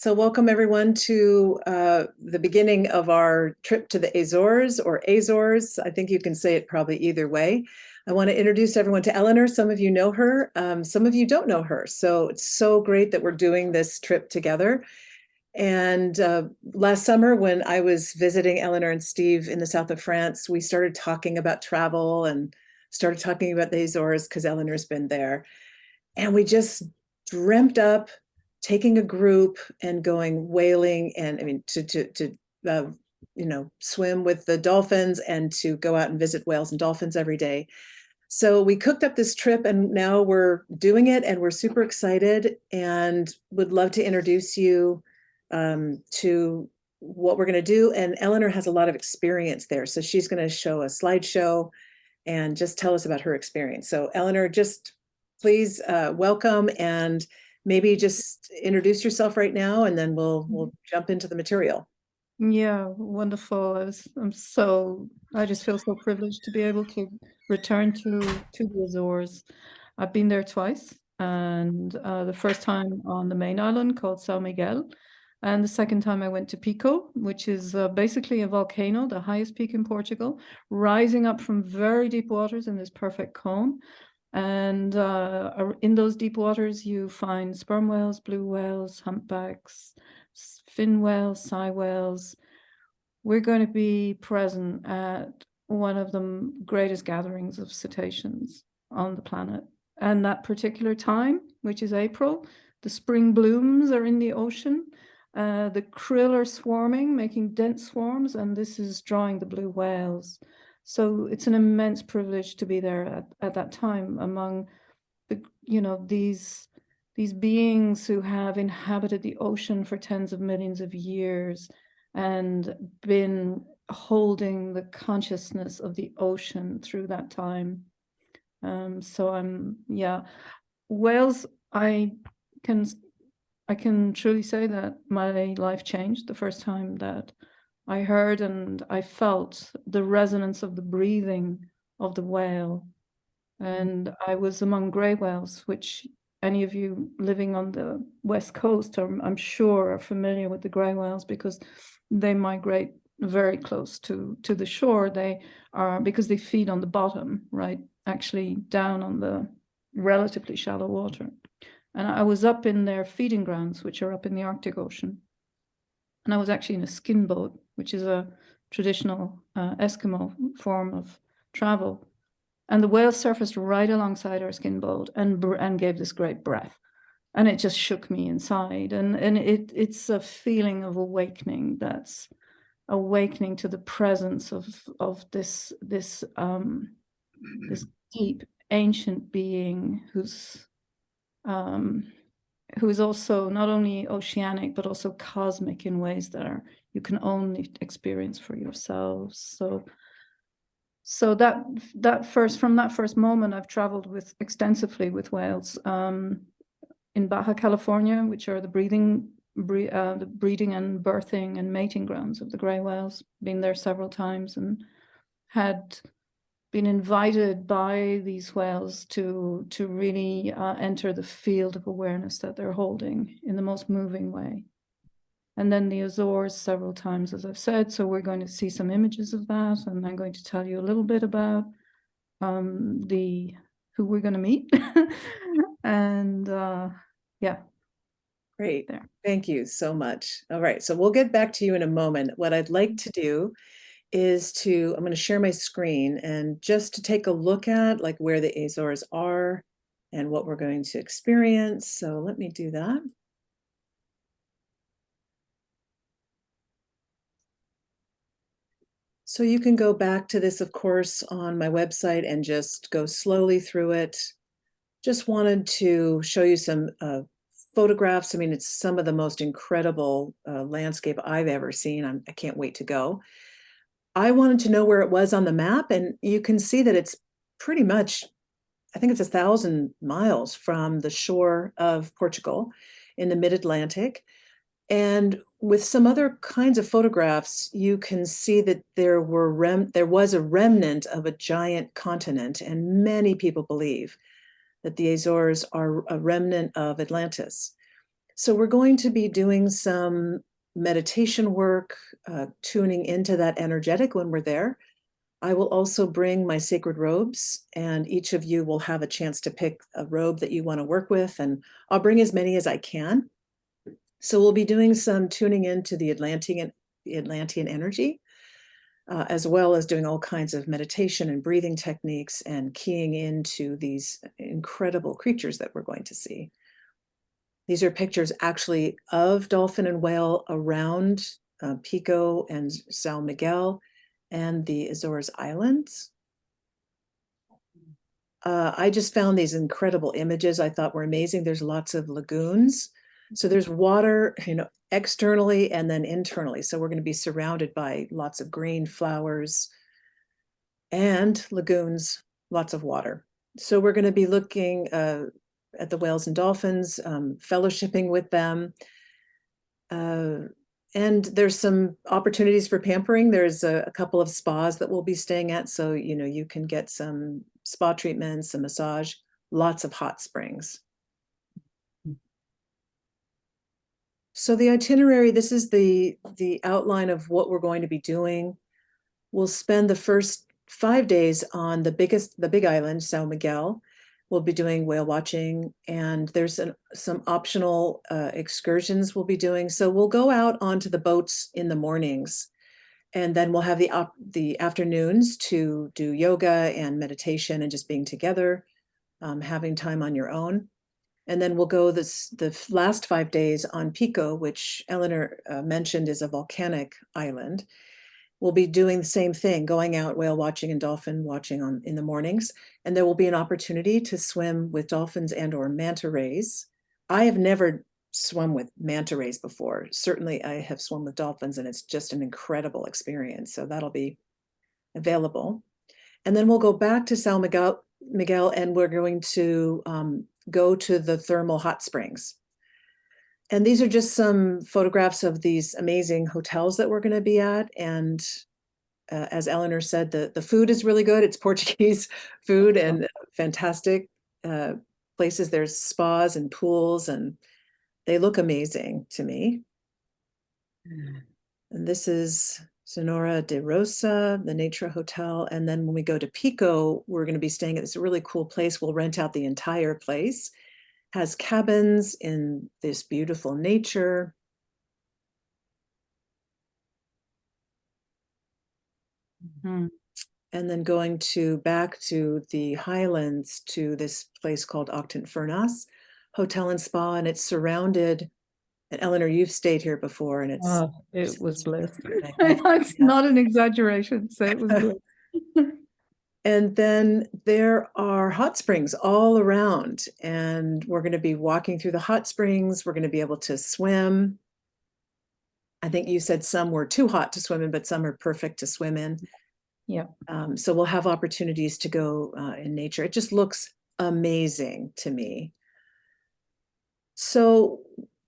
So welcome everyone to the beginning of our trip to the Azores or Azores. I think you can say it probably either way. I want to introduce everyone to Eleanor. Some of you know her, some of you don't know her. So it's so great that we're doing this trip together. And last summer when I was visiting Eleanor and Steve in the south of France, we started talking about travel and started talking about the Azores because Eleanor's been there. And we just dreamt up taking a group and going whaling and swim with the dolphins and to go out and visit whales and dolphins every day. So we cooked up this trip and now we're doing it and we're super excited and would love to introduce you to what we're going to do. And Eleanor has a lot of experience there. So she's going to show a slideshow and just tell us about her experience. So Eleanor, just please welcome and maybe just introduce yourself right now, and then we'll jump into the material. Yeah, wonderful. I just feel so privileged to be able to return to the Azores. I've been there twice, and the first time on the main island called São Miguel, and the second time I went to Pico, which is basically a volcano, the highest peak in Portugal, rising up from very deep waters in this perfect cone. And in those deep waters, you find sperm whales, blue whales, humpbacks, fin whales, sei whales. We're going to be present at one of the greatest gatherings of cetaceans on the planet. And that particular time, which is April, the spring blooms are in the ocean. The krill are swarming, making dense swarms, and this is drawing the blue whales. So it's an immense privilege to be there at that time among these beings who have inhabited the ocean for tens of millions of years and been holding the consciousness of the ocean through that time. Whales, I can truly say that my life changed the first time that I heard and I felt the resonance of the breathing of the whale. And I was among grey whales, which any of you living on the west coast I'm sure are familiar with the grey whales because they migrate very close to the shore. They are, because they feed on the bottom, right? Actually down on the relatively shallow water. And I was up in their feeding grounds, which are up in the Arctic Ocean. And I was actually in a skin boat, which is a traditional Eskimo form of travel. And the whale surfaced right alongside our skin boat and gave this great breath. And it just shook me inside. And it's a feeling of awakening, that's awakening to the presence of this deep ancient being who's who is also not only oceanic, but also cosmic in ways that you can only experience for yourselves. So from that first moment, I've traveled extensively with whales in Baja California, which are the breeding and birthing and mating grounds of the gray whales. Been there several times and had been invited by these whales to really enter the field of awareness that they're holding in the most moving way. And then the Azores several times, as I've said. So we're going to see some images of that, and I'm going to tell you a little bit about who we're going to meet. And yeah. Great. There. Thank you so much. All right. So we'll get back to you in a moment. What I'd like to do is I'm going to share my screen and just to take a look at like where the Azores are and what we're going to experience. So let me do that. So you can go back to this, of course, on my website and just go slowly through it. Just wanted to show you some photographs. I mean, it's some of the most incredible landscape I've ever seen. I can't wait to go. I wanted to know where it was on the map, and you can see that it's pretty much, I think it's 1,000 miles from the shore of Portugal in the mid-Atlantic. And with some other kinds of photographs, you can see that there was a remnant of a giant continent, and many people believe that the Azores are a remnant of Atlantis. So we're going to be doing some meditation work, tuning into that energetic when we're there. I will also bring my sacred robes, and each of you will have a chance to pick a robe that you want to work with, and I'll bring as many as I can. So we'll be doing some tuning into the Atlantean energy, as well as doing all kinds of meditation and breathing techniques and keying into these incredible creatures that we're going to see. These are pictures actually of dolphin and whale around Pico and São Miguel and the Azores Islands. I just found these incredible images I thought were amazing. There's lots of lagoons. So there's water, externally and then internally. So we're going to be surrounded by lots of green flowers and lagoons, lots of water. So we're going to be looking at the whales and dolphins, fellowshipping with them. And there's some opportunities for pampering. There's a couple of spas that we'll be staying at. So, you can get some spa treatments, a massage, lots of hot springs. So the itinerary, this is the outline of what we're going to be doing. We'll spend the first 5 days on the big island, São Miguel. We'll be doing whale watching, and there's some optional excursions we'll be doing. So we'll go out onto the boats in the mornings, and then we'll have the afternoons to do yoga and meditation and just being together, having time on your own. And then we'll go the last 5 days on Pico, which Eleanor mentioned is a volcanic island. We'll be doing the same thing, going out whale watching and dolphin watching in the mornings. And there will be an opportunity to swim with dolphins and or manta rays. I have never swum with manta rays before. Certainly I have swum with dolphins, and it's just an incredible experience. So that'll be available. And then we'll go back to São Miguel, and we're going to go to the thermal hot springs. And these are just some photographs of these amazing hotels that we're going to be at. And as Eleanor said, the food is really good. It's Portuguese food and fantastic places. There's spas and pools, and they look amazing to me. And this is Sonora de Rosa, the Nature Hotel. And then when we go to Pico, we're going to be staying at this really cool place. We'll rent out the entire place. Has cabins in this beautiful nature. Mm-hmm. And then going back to the Highlands to this place called Octant Furnas Hotel and Spa, and it's surrounded. And Eleanor, you've stayed here before, and it was bliss. It's not an exaggeration. So it was bliss. And then there are hot springs all around, and we're going to be walking through the hot springs. We're going to be able to swim. I think you said some were too hot to swim in, but some are perfect to swim in. Yeah. So we'll have opportunities to go in nature. It just looks amazing to me. So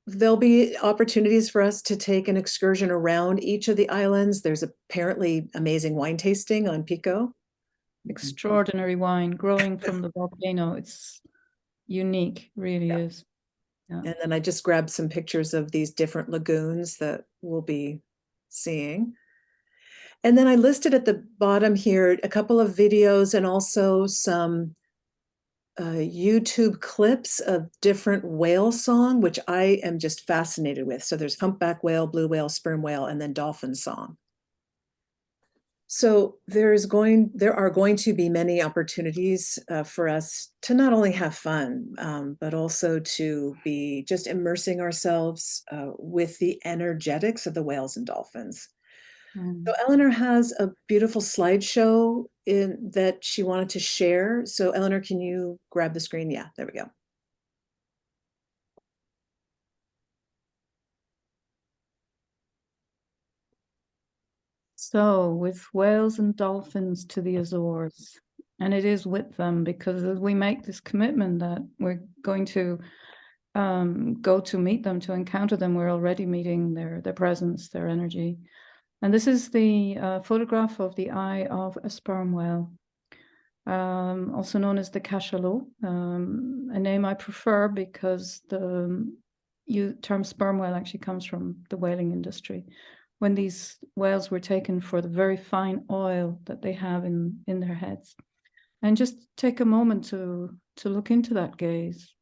there'll be opportunities for us to take an excursion around each of the islands. There's apparently amazing wine tasting on Pico. Extraordinary wine growing from the volcano. It's unique, really is. Yeah. And then I just grabbed some pictures of these different lagoons that we'll be seeing. And then I listed at the bottom here a couple of videos and also some YouTube clips of different whale song, which I am just fascinated with. So there's humpback whale, blue whale, sperm whale, and then dolphin song. So there are going to be many opportunities for us to not only have fun, but also to be just immersing ourselves with the energetics of the whales and dolphins. So Eleanor has a beautiful slideshow that she wanted to share. So Eleanor, can you grab the screen? Yeah, there we go. So with whales and dolphins to the Azores, and it is with them because as we make this commitment that we're going to go to meet them, to encounter them, we're already meeting their presence, their energy. And this is the photograph of the eye of a sperm whale, also known as the cachalot, a name I prefer because the term sperm whale actually comes from the whaling industry, when these whales were taken for the very fine oil that they have in their heads. And just take a moment to look into that gaze.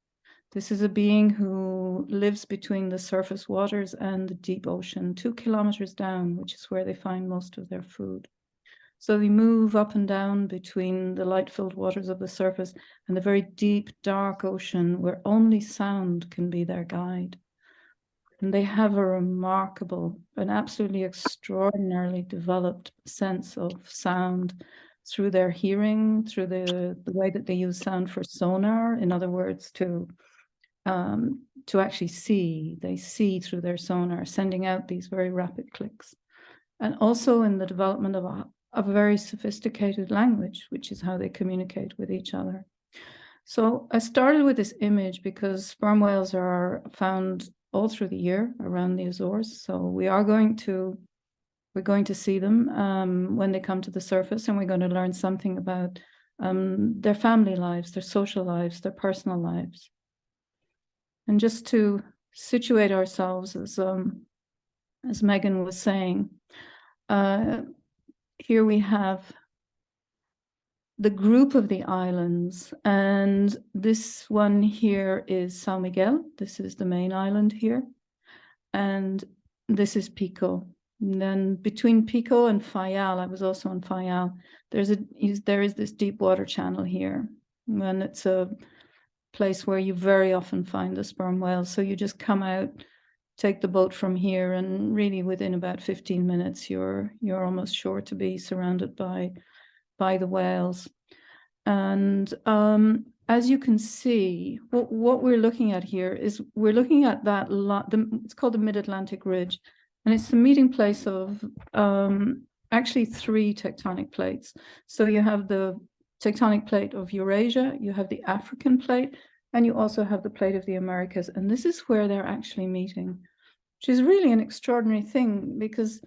This is a being who lives between the surface waters and the deep ocean, 2 kilometers down, which is where they find most of their food. So they move up and down between the light-filled waters of the surface and the very deep, dark ocean where only sound can be their guide. And they have a remarkable, an absolutely extraordinarily developed sense of sound through their hearing, through the way that they use sound for sonar. In other words, to actually see. They see through their sonar, sending out these very rapid clicks. And also in the development of a very sophisticated language, which is how they communicate with each other. So I started with this image because sperm whales are found all through the year around the Azores. So we're going to see them when they come to the surface, and we're going to learn something about their family lives, their social lives, their personal lives. And just to situate ourselves, as Megan was saying, here we have the group of the islands, and this one here is São Miguel. This is the main island here, and this is Pico. And then between Pico and Fayal, I was also on Fayal, there is this deep water channel here, and it's a place where you very often find the sperm whales. So you just come out, take the boat from here, and really within about 15 minutes, you're almost sure to be surrounded by the whales. And as you can see, what we're looking at here is we're looking at that it's called the Mid-Atlantic Ridge, and it's the meeting place of actually 3 tectonic plates. So you have the tectonic plate of Eurasia, you have the African plate, and you also have the plate of the Americas. And this is where they're actually meeting, which is really an extraordinary thing, because,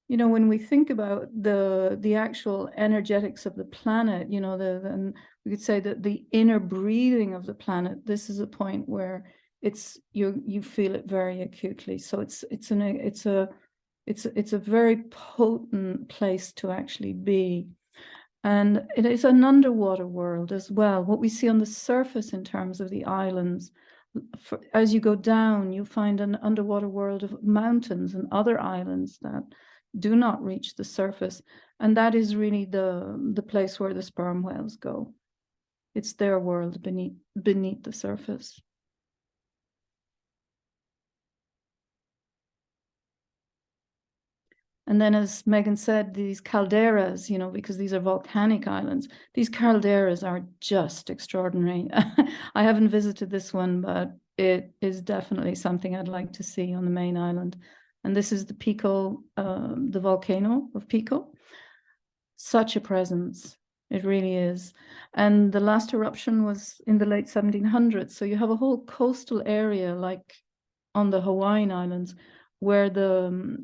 you know, when we think about the actual energetics of the planet, you know, and we could say that the inner breathing of the planet, this is a point where you feel it very acutely. So it's a very potent place to actually be. And it is an underwater world as well. What we see on the surface in terms of the islands, as you go down, you find an underwater world of mountains and other islands that do not reach the surface. And that is really the place where the sperm whales go. It's their world beneath the surface. And then, as Megan said, these calderas, you know, because these are volcanic islands, these calderas are just extraordinary. I haven't visited this one, but it is definitely something I'd like to see on the main island. And this is the Pico, the volcano of Pico. Such a presence, it really is. And the last eruption was in the late 1700s. So you have a whole coastal area, like on the Hawaiian Islands, where the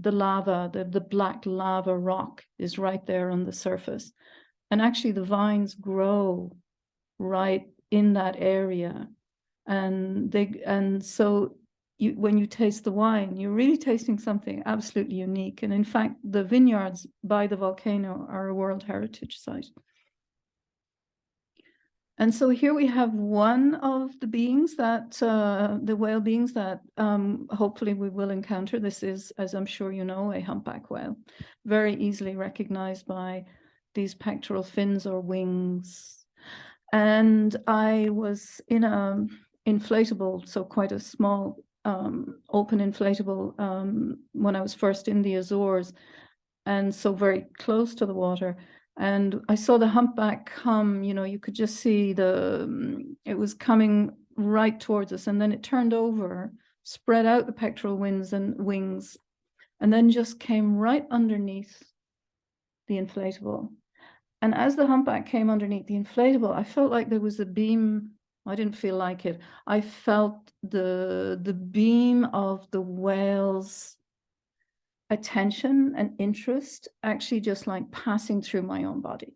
lava, the black lava rock is right there on the surface. And actually the vines grow right in that area. And so when you taste the wine, you're really tasting something absolutely unique. And in fact, the vineyards by the volcano are a World Heritage Site. And so here we have one of the beings that, the whale beings that hopefully we will encounter. This is, as I'm sure you know, a humpback whale, very easily recognized by these pectoral fins or wings. And I was in a inflatable, so quite a small open inflatable when I was first in the Azores, and so very close to the water. And I saw the humpback come, you know, you could just see it was coming right towards us, and then it turned over, spread out the pectoral wings, and then just came right underneath the inflatable. And as the humpback came underneath the inflatable, I felt like there was a beam. I didn't feel like it. I felt the beam of the whale's attention and interest actually just like passing through my own body.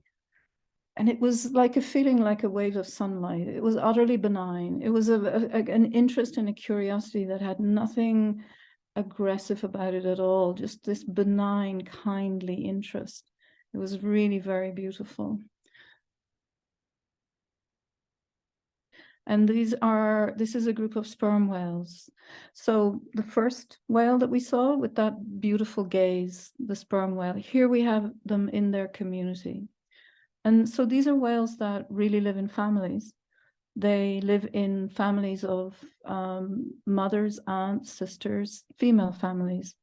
and it was like a feeling like a wave of sunlight. It was utterly benign. It was an interest and a curiosity that had nothing aggressive about it at all, just this benign, kindly interest. It was really very beautiful. And this is a group of sperm whales. So the first whale that we saw with that beautiful gaze, the sperm whale, here we have them in their community. And so these are whales that really live in families. They live in families of mothers, aunts, sisters, female families.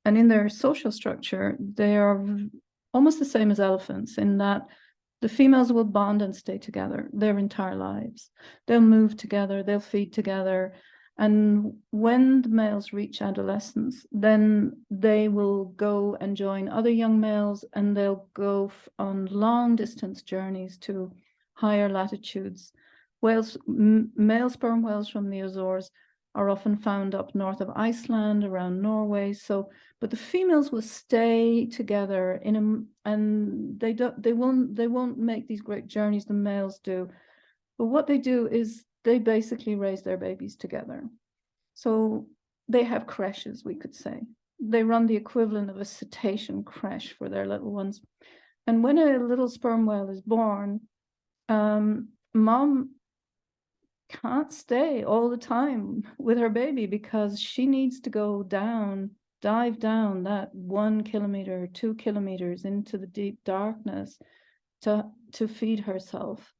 And in their social structure, they are almost the same as elephants in that the females will bond and stay together their entire lives. They'll move together, they'll feed together. And when the males reach adolescence, then they will go and join other young males, and they'll go on long distance journeys to higher latitudes. Male sperm whales from the Azores are often found up north of Iceland, around Norway. But the females will stay together and they won't make these great journeys the males do. But what they do is they basically raise their babies together. So they have creches, we could say. They run the equivalent of a cetacean creche for their little ones. And when a little sperm whale is born, mom can't stay all the time with her baby because she needs to go dive down that 1 kilometer, 2 kilometers into the deep darkness to feed herself.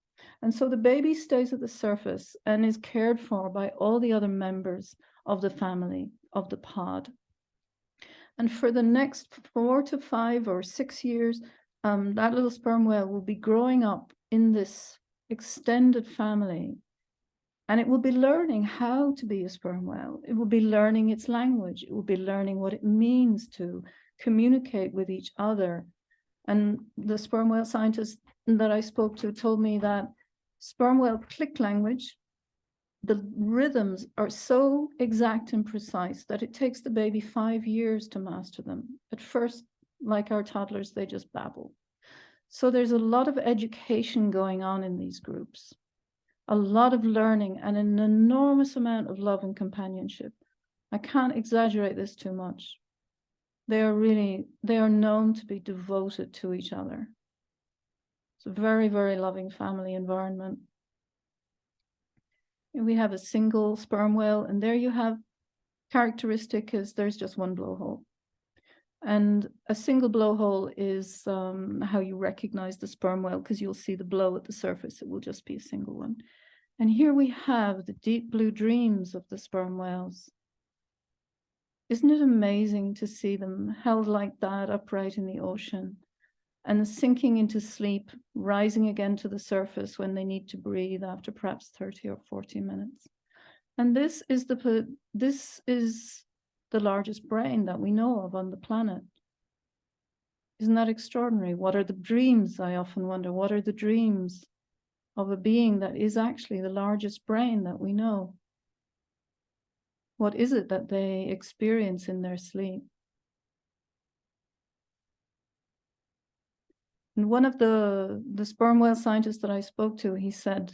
And so the baby stays at the surface and is cared for by all the other members of the family, of the pod. And for the next 4 to 5 or 6 years, that little sperm whale will be growing up in this extended family. And it will be learning how to be a sperm whale. It will be learning its language. It will be learning what it means to communicate with each other. And the sperm whale scientist that I spoke to told me that sperm whale click language, the rhythms are so exact and precise that it takes the baby 5 years to master them. At first, like our toddlers, they just babble. So there's a lot of education going on in these groups. A lot of learning and an enormous amount of love and companionship. I can't exaggerate this too much. They are known to be devoted to each other. It's a very, very loving family environment. And we have a single sperm whale, and there you have characteristic is there's just one blowhole. And a single blowhole is how you recognize the sperm whale, because you'll see the blow at the surface. It will just be a single one. And here we have the deep blue dreams of the sperm whales. Isn't it amazing to see them held like that upright in the ocean and sinking into sleep, rising again to the surface when they need to breathe after perhaps 30 or 40 minutes? And this is the largest brain that we know of on the planet. Isn't that extraordinary? What are the dreams? I often wonder, what are the dreams of a being that is actually the largest brain that we know? What is it that they experience in their sleep? And one of the sperm whale scientists that I spoke to, he said,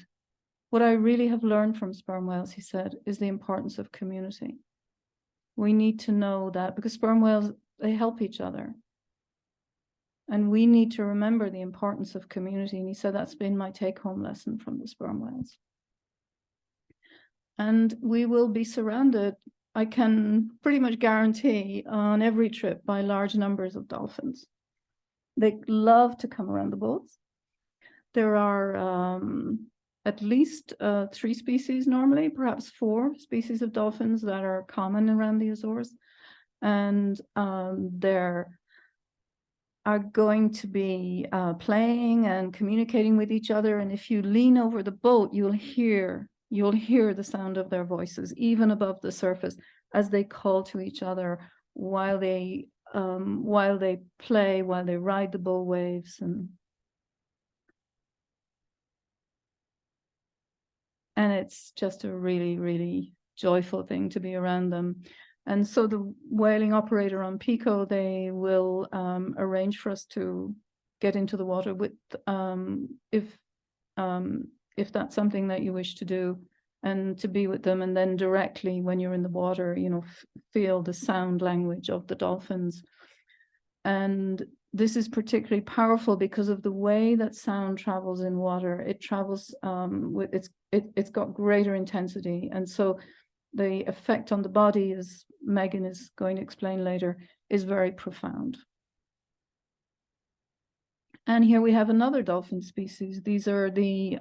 what I really have learned from sperm whales, he said, is the importance of community. We need to know that because sperm whales, they help each other. And we need to remember the importance of community. And he said, that's been my take-home lesson from the sperm whales. And we will be surrounded, I can pretty much guarantee, on every trip by large numbers of dolphins. They love to come around the boats. There are at least 3 species normally, perhaps 4 species of dolphins that are common around the Azores. And there are going to be playing and communicating with each other. And if you lean over the boat, you'll hear the sound of their voices, even above the surface, as they call to each other while they play, while they ride the bull waves. And it's just a really, really joyful thing to be around them. And so the whaling operator on Pico, they will arrange for us to get into the water with if that's something that you wish to do, and to be with them, and then directly when you're in the water, you know, feel the sound language of the dolphins. And this is particularly powerful because of the way that sound travels in water. It travels it's got greater intensity, and so the effect on the body, as Megan is going to explain later, is very profound. And here we have another dolphin species. These are the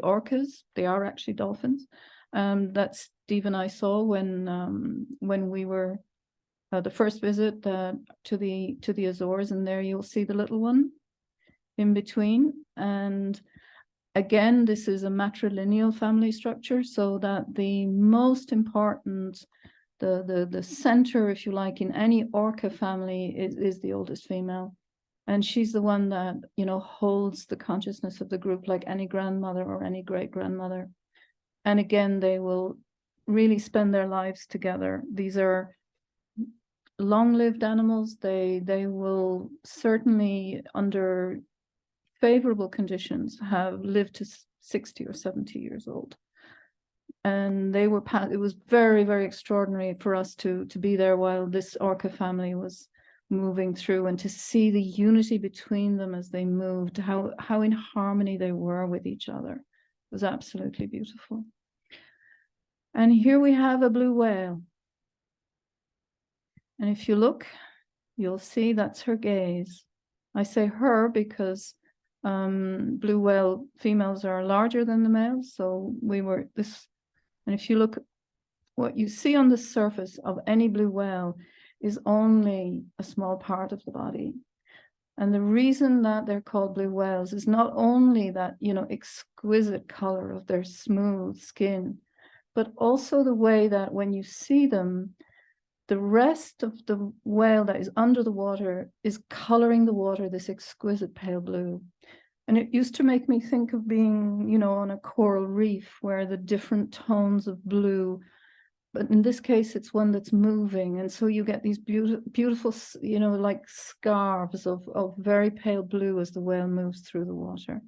orcas. They are actually dolphins that Steve and I saw when we were the first visit to the Azores, and there you'll see the little one in between. And again, this is a matrilineal family structure, so that the most important, the center, if you like, in any orca family is the oldest female. And she's the one that, you know, holds the consciousness of the group, like any grandmother or any great-grandmother. And again, they will really spend their lives together. These are long-lived animals. They will certainly, under favorable conditions, have lived to 60 or 70 years old. And they were it was very, very extraordinary for us to be there while this orca family was moving through, and to see the unity between them as they moved, how in harmony they were with each other. It was absolutely beautiful. And here we have a blue whale. And if you look, you'll see that's her gaze. I say her because blue whale females are larger than the males. So and if you look, what you see on the surface of any blue whale is only a small part of the body. And the reason that they're called blue whales is not only that, you know, exquisite color of their smooth skin, but also the way that when you see them, the rest of the whale that is under the water is coloring the water this exquisite pale blue. And it used to make me think of being, you know, on a coral reef where the different tones of blue, but in this case, it's one that's moving. And so you get these beautiful, you know, like scarves of very pale blue as the whale moves through the water.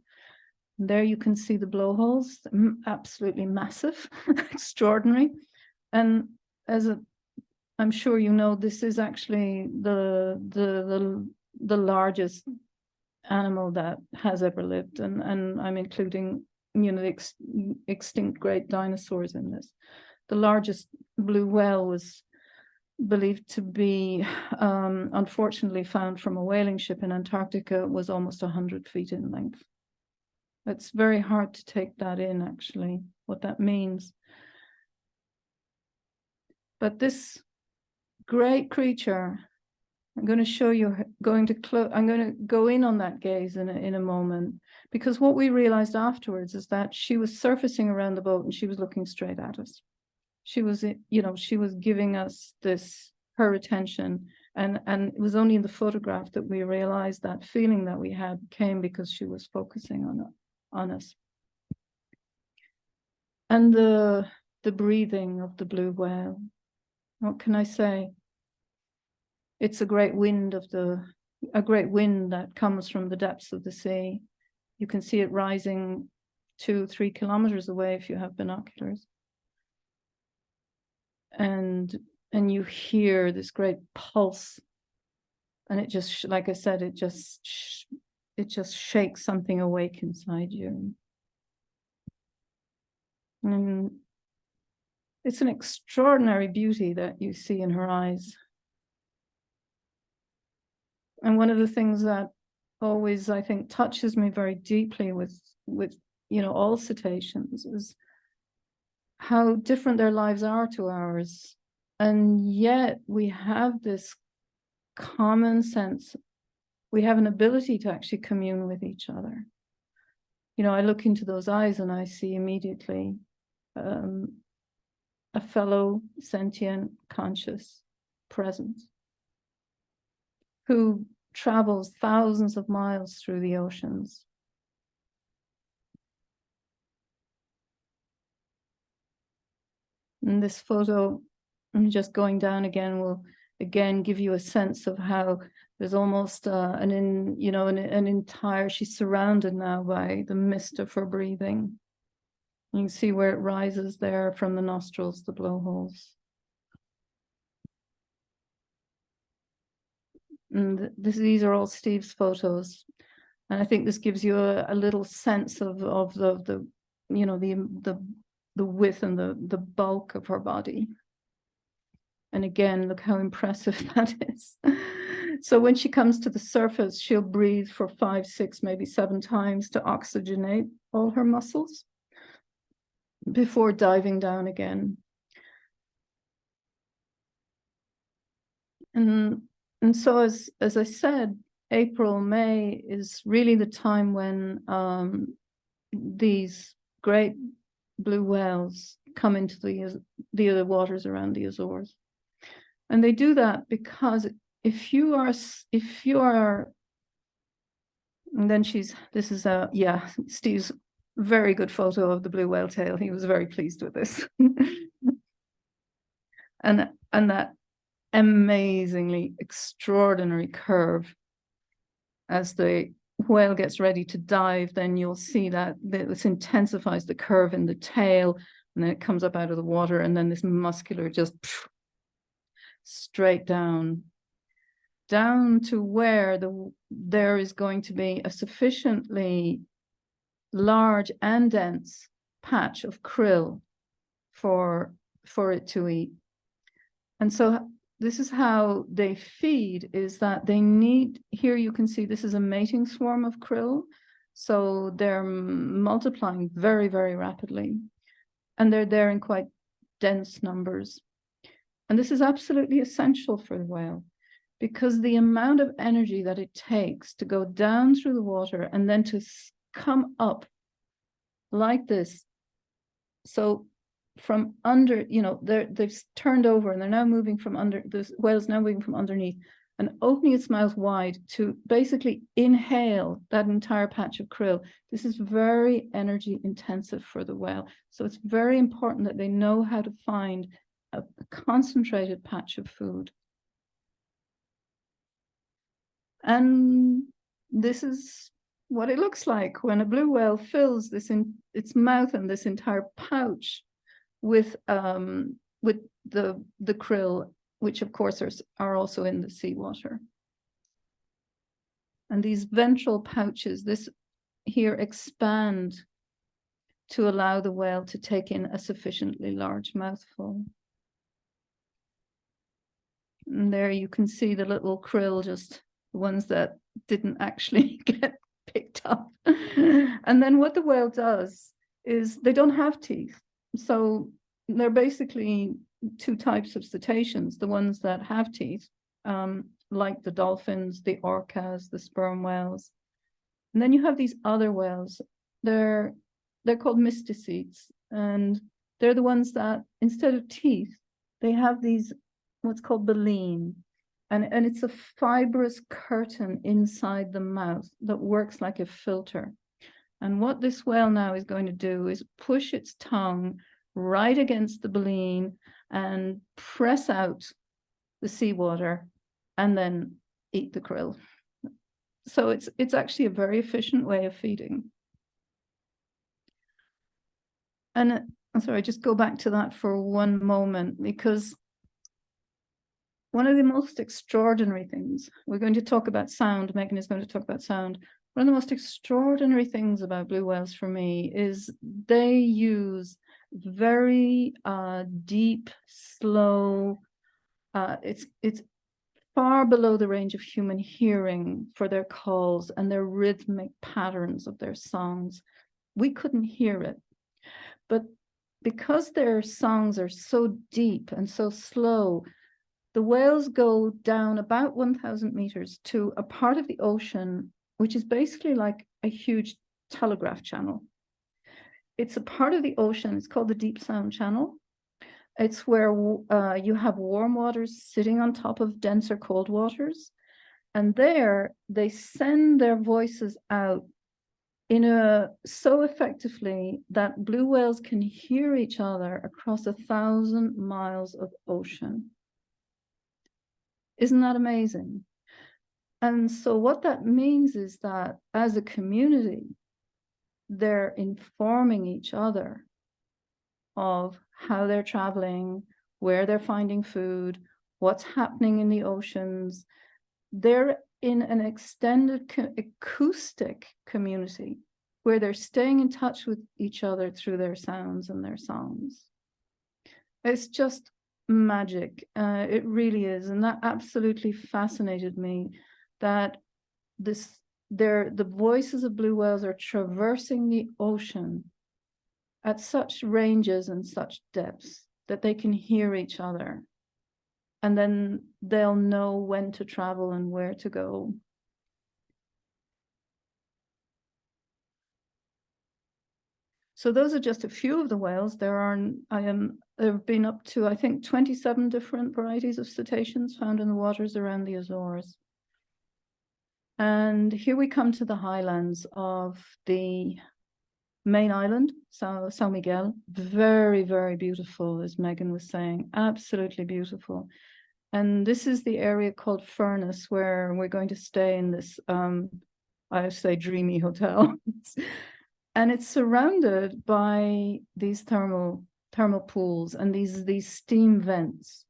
And there you can see the blowholes, absolutely massive, extraordinary. And I'm sure you know, this is actually the largest animal that has ever lived. And I'm including, you know, the extinct great dinosaurs in this. The largest blue whale was believed to be, unfortunately, found from a whaling ship in Antarctica, was almost 100 feet in length. It's very hard to take that in, actually, what that means. But this great creature, I'm going to show you, I'm going to go in on that gaze in a moment, because what we realized afterwards is that she was surfacing around the boat and she was looking straight at us. She was, you know, she was giving us her attention, and it was only in the photograph that we realized that feeling that we had came because she was focusing on us. And the breathing of the blue whale, what can I say? It's a great wind that comes from the depths of the sea. You can see it rising 2-3 kilometers away if you have binoculars. And you hear this great pulse, and it just, like I said, it just shakes something awake inside you. And it's an extraordinary beauty that you see in her eyes. And one of the things that always, I think, touches me very deeply with you know, all cetaceans is how different their lives are to ours. And yet we have this common sense. We have an ability to actually commune with each other. You know, I look into those eyes and I see immediately a fellow sentient, conscious presence who travels thousands of miles through the oceans. And this photo, I'm just going down again, will again give you a sense of how There's almost an entire, she's surrounded now by the mist of her breathing. You can see where it rises there from the nostrils, the blowholes. And these are all Steve's photos. And I think this gives you a little sense of the width and the bulk of her body. And again, look how impressive that is. So when she comes to the surface, she'll breathe for 5, 6, maybe 7 times to oxygenate all her muscles before diving down again. And so as I said, April, May is really the time when these great blue whales come into the other waters around the Azores. And they do that because if you are, and then this is Steve's very good photo of the blue whale tail. He was very pleased with this. and that amazingly extraordinary curve. As the whale gets ready to dive, then you'll see that this intensifies the curve in the tail, and then it comes up out of the water, and then this muscular just straight down to where there is going to be a sufficiently large and dense patch of krill for it to eat. And so this is how they feed, is that they need, here you can see this is a mating swarm of krill. So they're multiplying very, very rapidly. And they're there in quite dense numbers. And this is absolutely essential for the whale, because the amount of energy that it takes to go down through the water and then to come up like this. So from under, they've turned over and they're now moving from under, the whale's now moving from underneath and opening its mouth wide to basically inhale that entire patch of krill. This is very energy intensive for the whale. So it's very important that they know how to find a concentrated patch of food. And this is what it looks like when a blue whale fills this in its mouth and this entire pouch with the krill, which of course are also in the seawater. And these ventral pouches, this here expand to allow the whale to take in a sufficiently large mouthful. And there you can see the little krill, just the ones that didn't actually get picked up. And then what the whale does is they don't have teeth. So they're basically 2 types of cetaceans, the ones that have teeth, like the dolphins, the orcas, the sperm whales. And then you have these other whales. They're called mysticetes, and they're the ones that instead of teeth, they have these what's called baleen. And it's a fibrous curtain inside the mouth that works like a filter. And what this whale now is going to do is push its tongue right against the baleen and press out the seawater and then eat the krill. So it's actually a very efficient way of feeding. And I'm sorry, just go back to that for one moment, because one of the most extraordinary things, we're going to talk about sound, Megan is going to talk about sound. One of the most extraordinary things about blue whales for me is they use very deep, slow, it's far below the range of human hearing for their calls and their rhythmic patterns of their songs. We couldn't hear it, but because their songs are so deep and so slow, the whales go down about 1,000 meters to a part of the ocean, which is basically like a huge telegraph channel. It's a part of the ocean, it's called the Deep Sound Channel. It's where you have warm waters sitting on top of denser cold waters. And there they send their voices out so effectively that blue whales can hear each other across 1,000 miles of ocean. Isn't that amazing? And so what that means is that as a community, they're informing each other of how they're traveling, where they're finding food, what's happening in the oceans. They're in an extended acoustic community where they're staying in touch with each other through their sounds and their songs. It's just magic. It really is. And that absolutely fascinated me, that the voices of blue whales are traversing the ocean at such ranges and such depths that they can hear each other. And then they'll know when to travel and where to go. So those are just a few of the whales. There have been up to, I think, 27 different varieties of cetaceans found in the waters around the Azores. And here we come to the highlands of the main island, São Miguel. Very, very beautiful, as Megan was saying, absolutely beautiful. And this is the area called Furnace, where we're going to stay in this, I say, dreamy hotel. And it's surrounded by these thermal pools and these steam vents.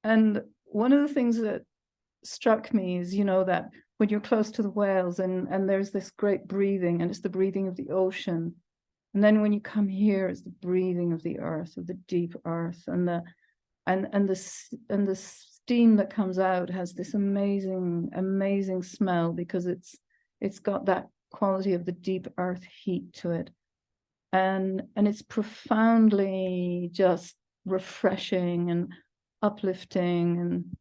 And one of the things that struck me is, that when you're close to the whales and there's this great breathing, and it's the breathing of the ocean. And then when you come here, it's the breathing of the earth, of the deep earth, and the steam that comes out has this amazing smell, because it's got that quality of the deep earth heat to it. And it's profoundly just refreshing and uplifting. And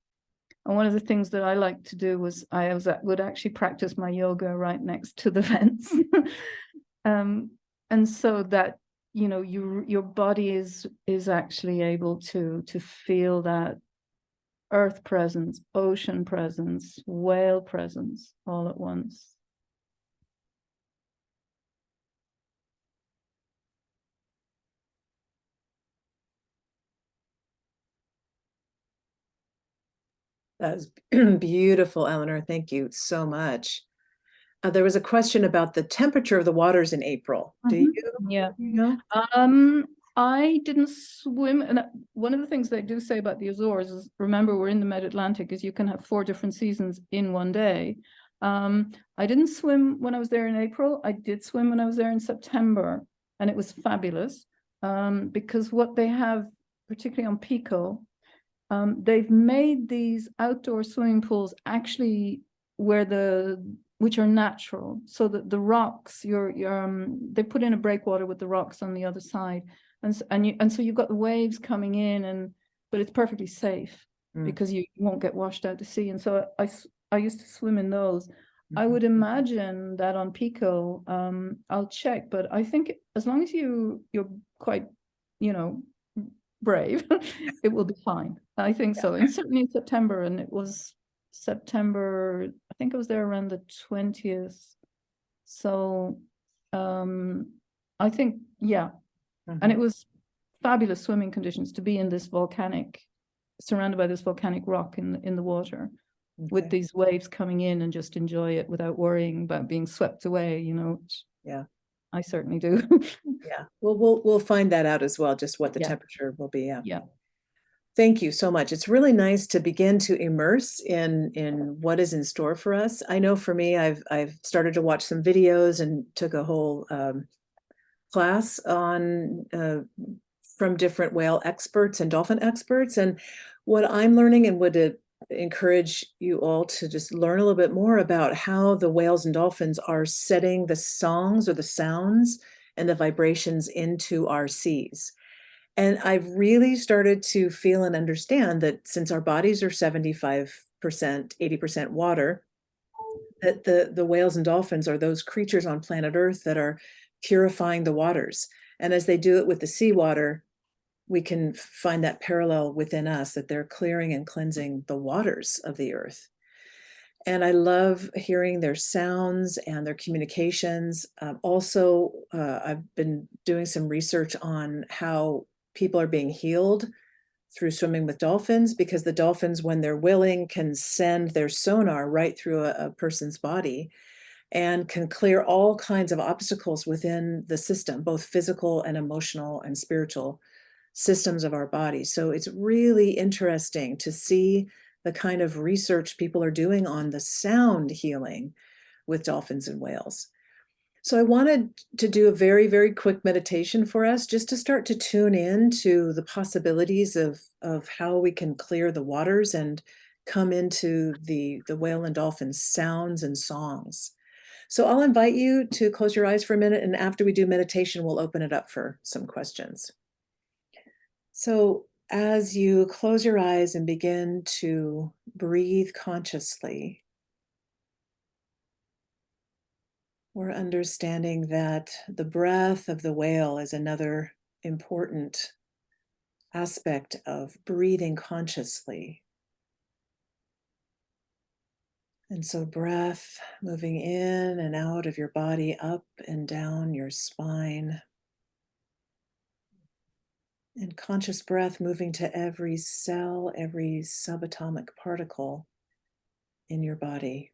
one of the things that I like to do was would actually practice my yoga right next to the vents. And so that, your body is actually able to feel that earth presence, ocean presence, whale presence all at once. That was beautiful, Eleanor. Thank you so much. There was a question about the temperature of the waters in April. Do you? Yeah. You I didn't swim, and one of the things they do say about the Azores is, remember, we're in the mid-Atlantic, is you can have 4 different seasons in one day. I didn't swim when I was there in April. I did swim when I was there in September, and it was fabulous, because what they have, particularly on Pico, they've made these outdoor swimming pools actually which are natural, so that the rocks, they put in a breakwater with the rocks on the other side, and so you've got the waves coming in, but it's perfectly safe because you won't get washed out to sea. And so I used to swim in those. I would imagine that on Pico, I'll check, but I think as long as you're quite, brave, it will be fine. I think so. And certainly in September, and it was September, I think I was there around the 20th. So I think, yeah. And it was fabulous swimming conditions to be in this surrounded by this volcanic rock in the water, with these waves coming in, and just enjoy it without worrying about being swept away, Yeah. I certainly do. Yeah. Well, we'll find that out as well, just what the temperature will be. Yeah. Thank you so much. It's really nice to begin to immerse in what is in store for us. I know for me, I've started to watch some videos and took a whole class on from different whale experts and dolphin experts. And what I'm learning, and would encourage you all to just learn a little bit more about how the whales and dolphins are setting the songs or the sounds and the vibrations into our seas. And I've really started to feel and understand that since our bodies are 75%, 80% water, that the whales and dolphins are those creatures on planet Earth that are purifying the waters. And as they do it with the seawater, we can find that parallel within us, that they're clearing and cleansing the waters of the earth. And I love hearing their sounds and their communications. Also, I've been doing some research on how people are being healed through swimming with dolphins, because the dolphins, when they're willing, can send their sonar right through a person's body and can clear all kinds of obstacles within the system, both physical and emotional and spiritual systems of our body. So it's really interesting to see the kind of research people are doing on the sound healing with dolphins and whales. So I wanted to do a very, very quick meditation for us, just to start to tune in to the possibilities of how we can clear the waters and come into the whale and dolphin sounds and songs. So I'll invite you to close your eyes for a minute, and after we do meditation, we'll open it up for some questions. So as you close your eyes and begin to breathe consciously, we're understanding that the breath of the whale is another important aspect of breathing consciously. And so breath moving in and out of your body, up and down your spine. And conscious breath moving to every cell, every subatomic particle in your body.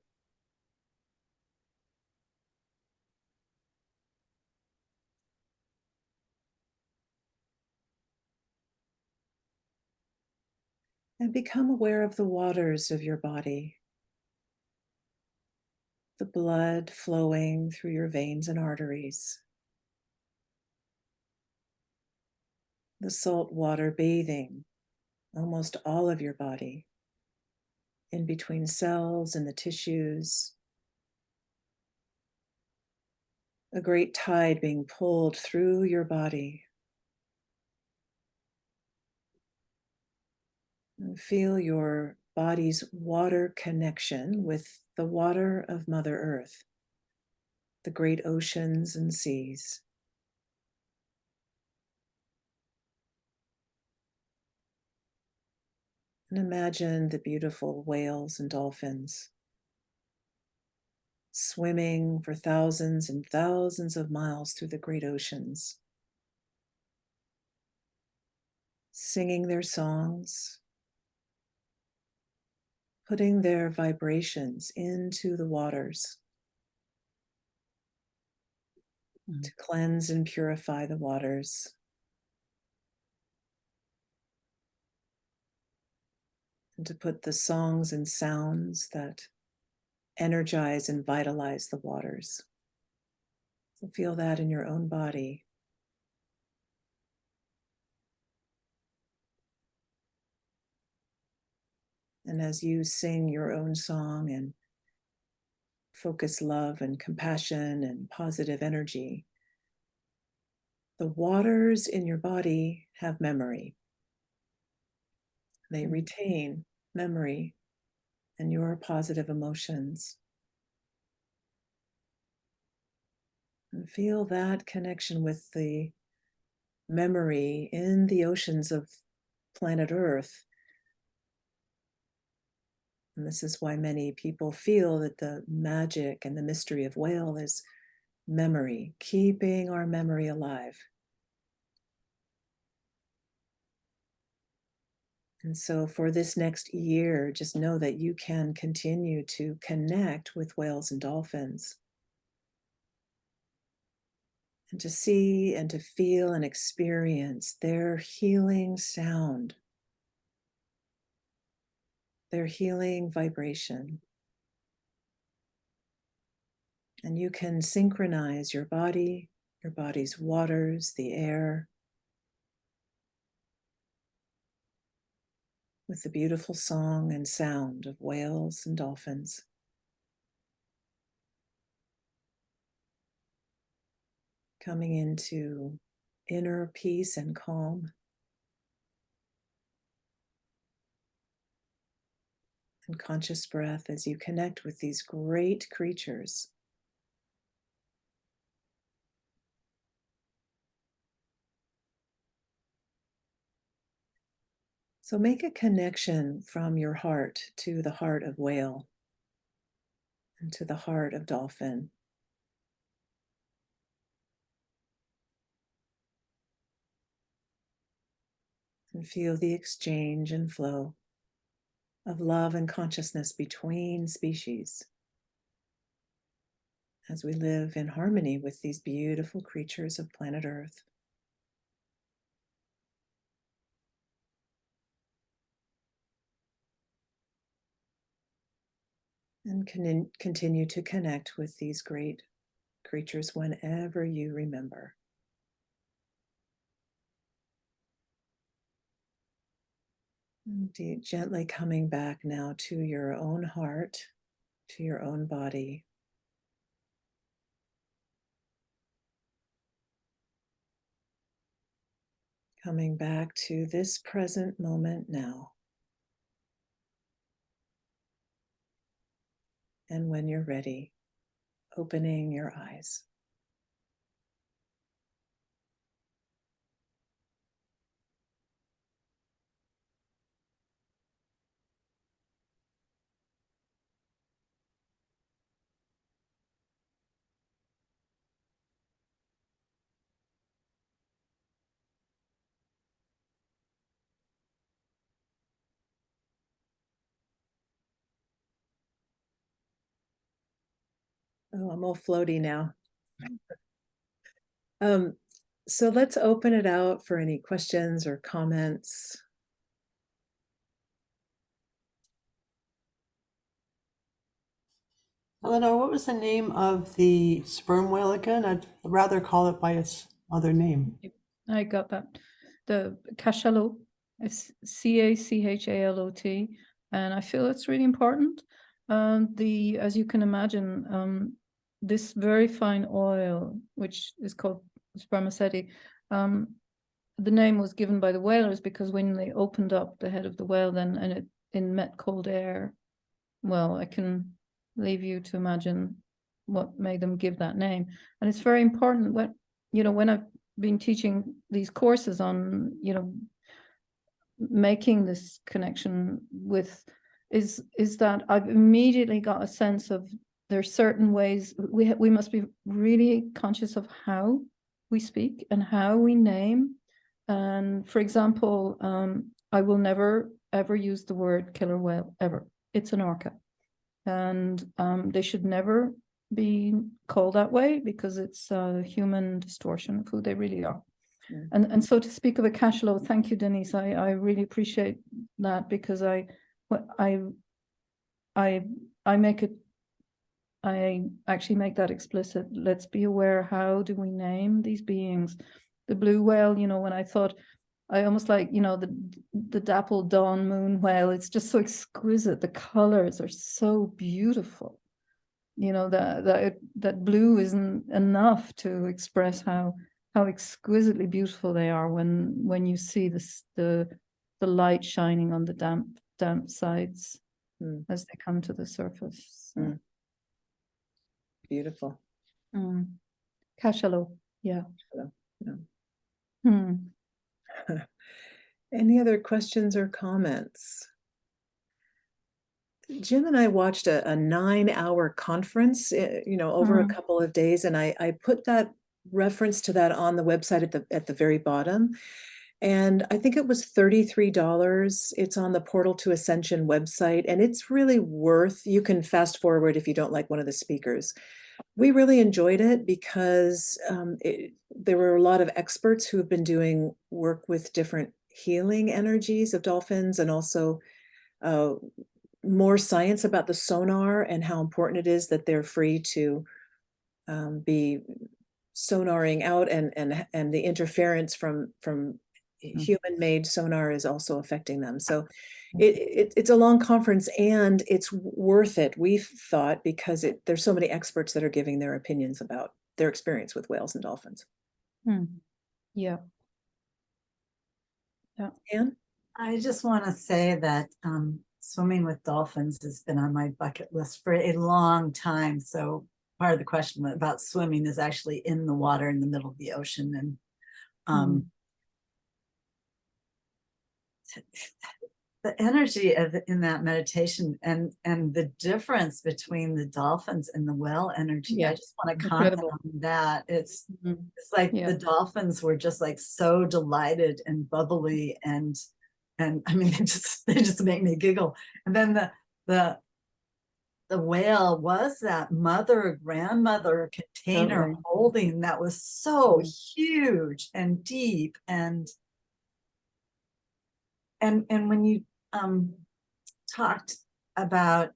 And become aware of the waters of your body, the blood flowing through your veins and arteries, the salt water bathing almost all of your body, in between cells and the tissues, a great tide being pulled through your body. And feel your body's water connection with the water of Mother Earth, the great oceans and seas. And imagine the beautiful whales and dolphins swimming for thousands and thousands of miles through the great oceans, singing their songs, putting their vibrations into the waters to cleanse and purify the waters, and to put the songs and sounds that energize and vitalize the waters. So feel that in your own body. And as you sing your own song and focus love and compassion and positive energy, the waters in your body have memory. They retain memory and your positive emotions. And feel that connection with the memory in the oceans of planet Earth. And this is why many people feel that the magic and the mystery of whale is memory, keeping our memory alive. And so for this next year, just know that you can continue to connect with whales and dolphins, and to see and to feel and experience their healing sound, their healing vibration. And you can synchronize your body, your body's waters, the air, with the beautiful song and sound of whales and dolphins. Coming into inner peace and calm, and conscious breath as you connect with these great creatures. So make a connection from your heart to the heart of whale and to the heart of dolphin. And And feel the exchange and flow of love and consciousness between species as we live in harmony with these beautiful creatures of planet Earth. And continue to connect with these great creatures whenever you remember. Gently coming back now to your own heart, to your own body. Coming back to this present moment now. And when you're ready, opening your eyes. Oh, I'm all floaty now. So let's open it out for any questions or comments. Eleanor, what was the name of the sperm whale again? I'd rather call it by its other name. I got that. The cachalot, it's CACHALOT, and I feel it's really important. As you can imagine, this very fine oil, which is called spermaceti, the name was given by the whalers because when they opened up the head of the whale, then and it met cold air. Well, I can leave you to imagine what made them give that name, and it's very important when I've been teaching these courses on making this connection with is that I've immediately got a sense of there's certain ways we must be really conscious of how we speak and how we name. And for example, I will never ever use the word killer whale ever. It's an orca, and they should never be called that way because it's a human distortion of who they really are. Mm. And so to speak of a cachalot, thank you, Denise. I really appreciate that because I actually make that explicit. Let's be aware, how do we name these beings? The blue whale, when I thought, I almost like, the dappled dawn moon whale, it's just so exquisite. The colors are so beautiful. That blue isn't enough to express how exquisitely beautiful they are when you see the light shining on the damp sides as they come to the surface. So. Beautiful. Cachalot, yeah. Any other questions or comments? Jim and I watched a 9-hour conference, over a couple of days, and I put that reference to that on the website at the very bottom. And I think it was $33. It's on the Portal to Ascension website, and it's really you can fast forward if you don't like one of the speakers. We really enjoyed it because there were a lot of experts who have been doing work with different healing energies of dolphins, and also more science about the sonar and how important it is that they're free to be sonaring out, and the interference from human-made sonar is also affecting them. So it's a long conference, and it's worth it, we've thought, because there's so many experts that are giving their opinions about their experience with whales and dolphins. Yeah. Anne? I just want to say that swimming with dolphins has been on my bucket list for a long time. So part of the question about swimming is actually in the water in the middle of the ocean. And the energy in that meditation and the difference between the dolphins and the whale energy, I just want to comment on that. It's like the dolphins were just like so delighted and bubbly and And I mean, they just make me giggle. And then the whale was that mother or grandmother container Totally. holding that was so Mm. huge and deep. And when you talked about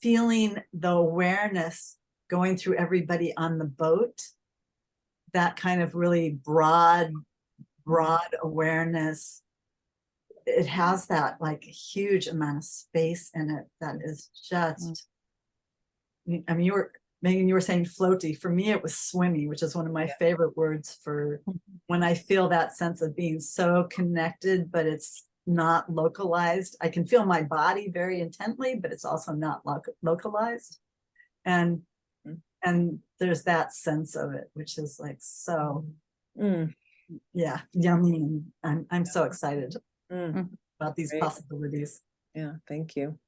feeling the awareness going through everybody on the boat, that kind of really broad awareness, it has that like huge amount of space in it that is just, I mean, Megan, you were saying floaty. For me, it was swimmy, which is one of my favorite words for when I feel that sense of being so connected, but it's not localized. I can feel my body very intently, but it's also not localized. And there's that sense of it, which is like so, yeah, yummy. And I'm so excited about these Great. possibilities. Yeah, thank you.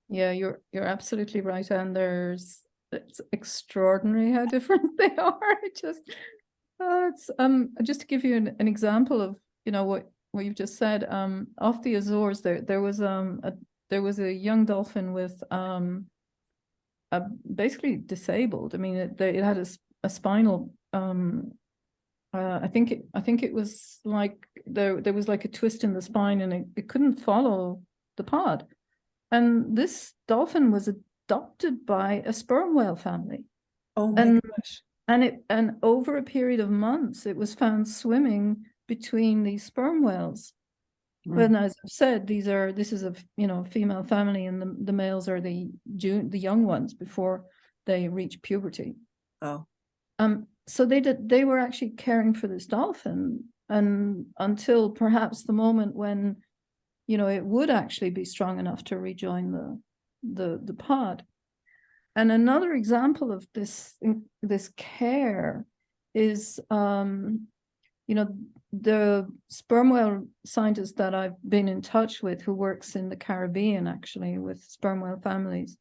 Yeah, you're absolutely right. And it's extraordinary how different they are. It just it's just to give you an example of, you know, what you've just said, off the Azores there was a young dolphin with basically disabled. I mean, it had a spinal I think it was like there was like a twist in the spine, and it couldn't follow the pod. And this dolphin was adopted by a sperm whale family. Oh my And gosh. and over a period of months, it was found swimming between these sperm whales. And as I've said, this is a female family, and the males are the young ones before they reach puberty. Oh. So they were actually caring for this dolphin, and until perhaps the moment when, it would actually be strong enough to rejoin the pod. And another example of this care is, the sperm whale scientist that I've been in touch with, who works in the Caribbean, actually, with sperm whale families.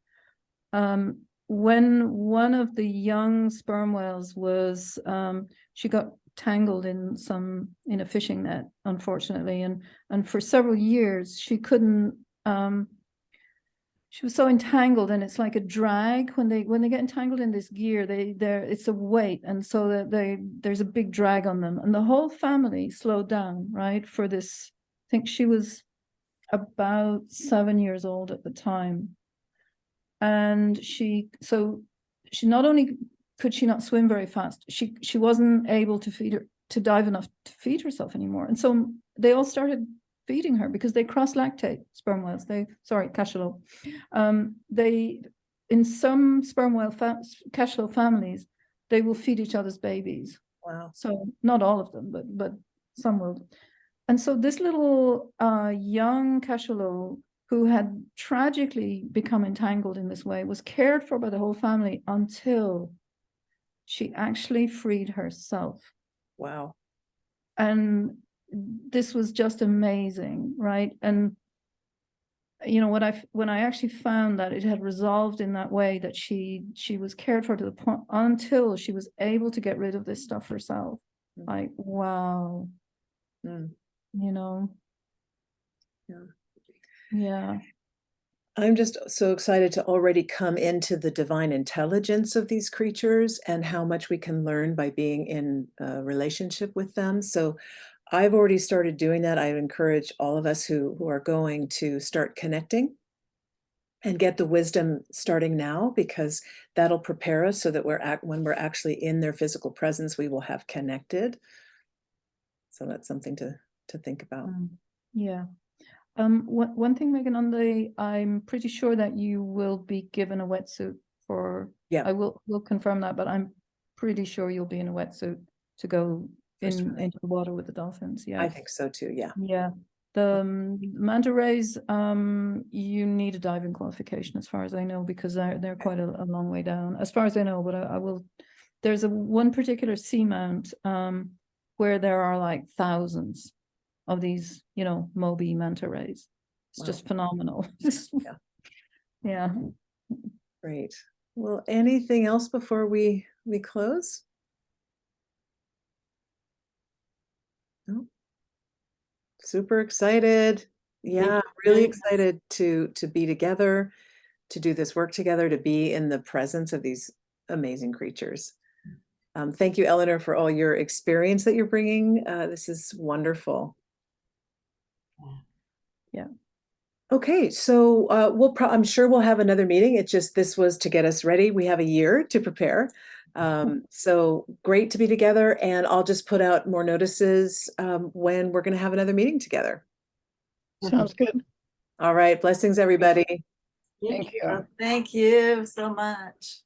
When one of the young sperm whales was, she got tangled in a fishing net, unfortunately, and for several years she couldn't. She was so entangled, and it's like a drag when they get entangled in this gear. It's a weight, and so there's a big drag on them, and the whole family slowed down, right, for this. I think she was about 7 years old at the time, and she not only could she not swim very fast, she wasn't able to dive enough to feed herself anymore, and so they all started feeding her because they cross-lactate, sperm whales. Cachalot. In some sperm whale cachalot families, they will feed each other's babies. Wow. So not all of them, but some will. And so this little young cachalot, who had tragically become entangled in this way, was cared for by the whole family until she actually freed herself. Wow. And this was just amazing, right? And when I actually found that it had resolved in that way, that she was cared for to the point until she was able to get rid of this stuff herself. Like, wow. Yeah. I'm just so excited to already come into the divine intelligence of these creatures and how much we can learn by being in a relationship with them. So I've already started doing that. I encourage all of us who are going to start connecting and get the wisdom starting now, because that'll prepare us so that when we're actually in their physical presence, we will have connected. So that's something to think about. Yeah. One thing, Megan, I'm pretty sure that you will be given a wetsuit for. Yeah. I will confirm that, but I'm pretty sure you'll be in a wetsuit to go into the water with the dolphins. Yeah, I think so too. Yeah. Yeah. The manta rays, you need a diving qualification, as far as I know, because they're quite a long way down, as far as I know. But I will. There's one particular seamount where there are like thousands of these, Moby manta rays. It's just phenomenal. Yeah. Great. Well, anything else before we close? No? Super excited. Yeah, really excited to be together, to do this work together, to be in the presence of these amazing creatures. Thank you, Eleanor, for all your experience that you're bringing. This is wonderful. Yeah. Okay, so I'm sure we'll have another meeting. It's just this was to get us ready. We have a year to prepare. So great to be together, and I'll just put out more notices when we're going to have another meeting together. Sounds good. All right, blessings, everybody. Thank you. Thank you so much.